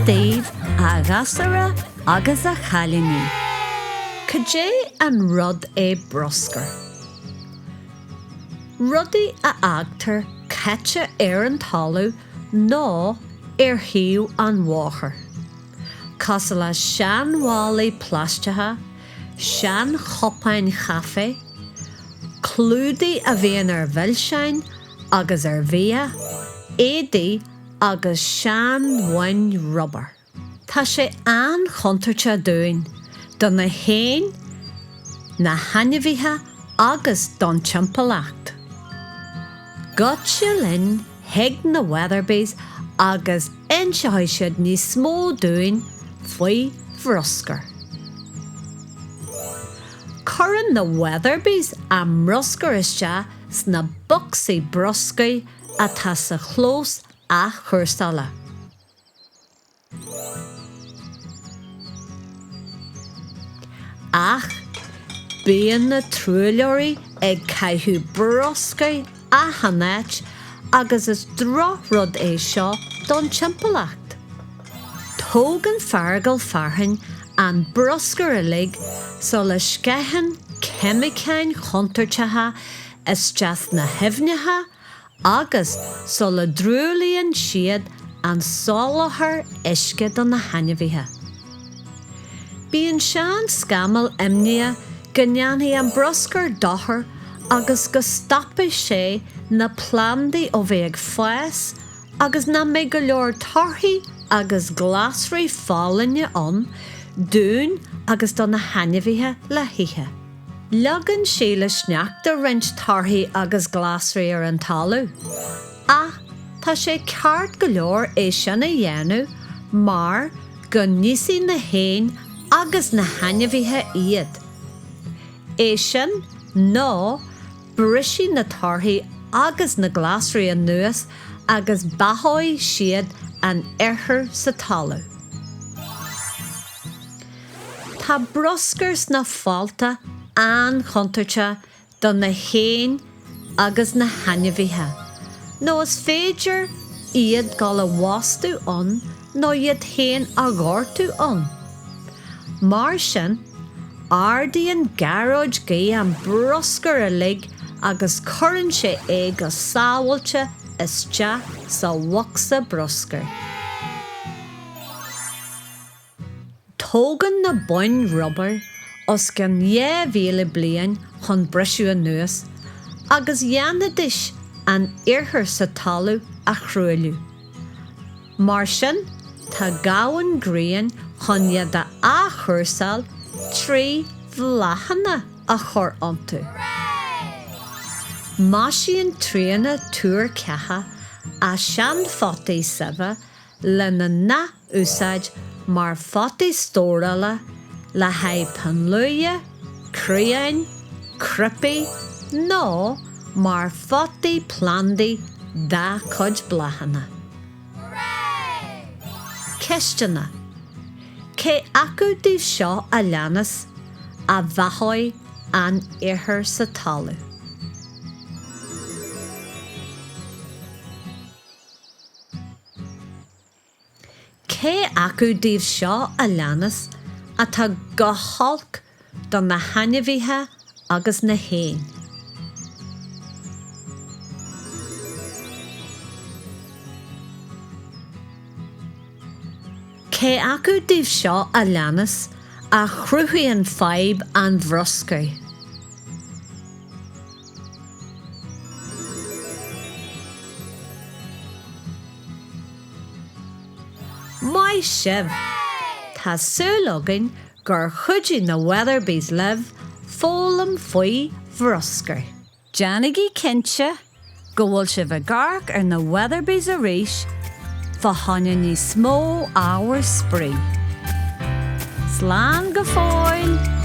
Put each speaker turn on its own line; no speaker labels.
Dave a gasara agus a chalini. Cajé an rud Bruscar. Ruddy a agtar catcha an talu ná hiú an wacher. Casala shan wali plastaha, shan chopain chafe, clúdi a bhíon bhilsein agus bhia, édi agus shan wain rubber. Tá sé an chontarte dúin, don na hain, na hanneviha agus don timpalacht. Gotcha lin heg na Weatherbies agus insehaisiad ní smó dúin faoi Bruscar. Curran na Weatherbies a Bruscar iste sna boxí bruscaí a tá sa chlós a chursala. Ach, bíonn na trúilóirí ag caithfidh bruscaí a hanáit agus is dro rud seo don timpalacht. Tógan fargal farhan an Bruscar lig so le sceithin cemicáin chontartatha is just na hifneha agus so le drúlaíonn siad an sólachar isce don na hanneviha. Bíonn sean scamal imnia gneannaí an Bruscar dothar agus go stoppa sé na plandaí ó bheith ag fáis agus na mé go leor torthaí agus glasraí fálainne an dún agus don na hanneviha le hithe. Legan sé le sneachta rint torthaí agus glasraí ar an talú. Tá sé ceart go leor sinna dhéanamh mar go níosí na hain agus na hanneviha iad. Sin ná brisí na torthaí agus na glasraí an nuas agus bathóidh siad an oirthir sa talú. Tá Bruscar sna fáilta an chontarta don na hain agus na hanneviha. Nó is féidir iad gal a wastú an nó iad hain a gártú an. Mar sin, ardaíonn garóid gaí an Bruscar a lig agus currann sé go sábhailte iste sa wachsa Bruscar. Tógan na bain rubber os gan 9,000 bliain chun breisiú an nuas agus dhéanadis an oirthir sa talú a chrúilú. Mar sin, tá gabhain grian chun iad a chursal trí bhlachanna a chur antu. Maisíonn tríanna túr cecha a sean fotaí sibh le na úsáid mar fotaí stórala le haid panluaithe, críoinn, cripi nó mar fotaí plandaí dá cuid blachanna. Ceistena. Cé acu díobh seo a leanas a bhathóidh an oirthir sa talú. Cé acu díobh seo a leanas a tá go holc don na hanneviha agus na hain. Cé acu díobh seo a leanas a chrúthaíonn fadhb an Bruscar. Mai sibh, tá súil againn gur chuidigh na Weatherbies libh fólam faoi Bruscar. Janigí cinse go bhfuil sibh a gcarc ar na Weatherbies a rís fa tháinig ní smó ábhar Spraoi. Slán go fóill!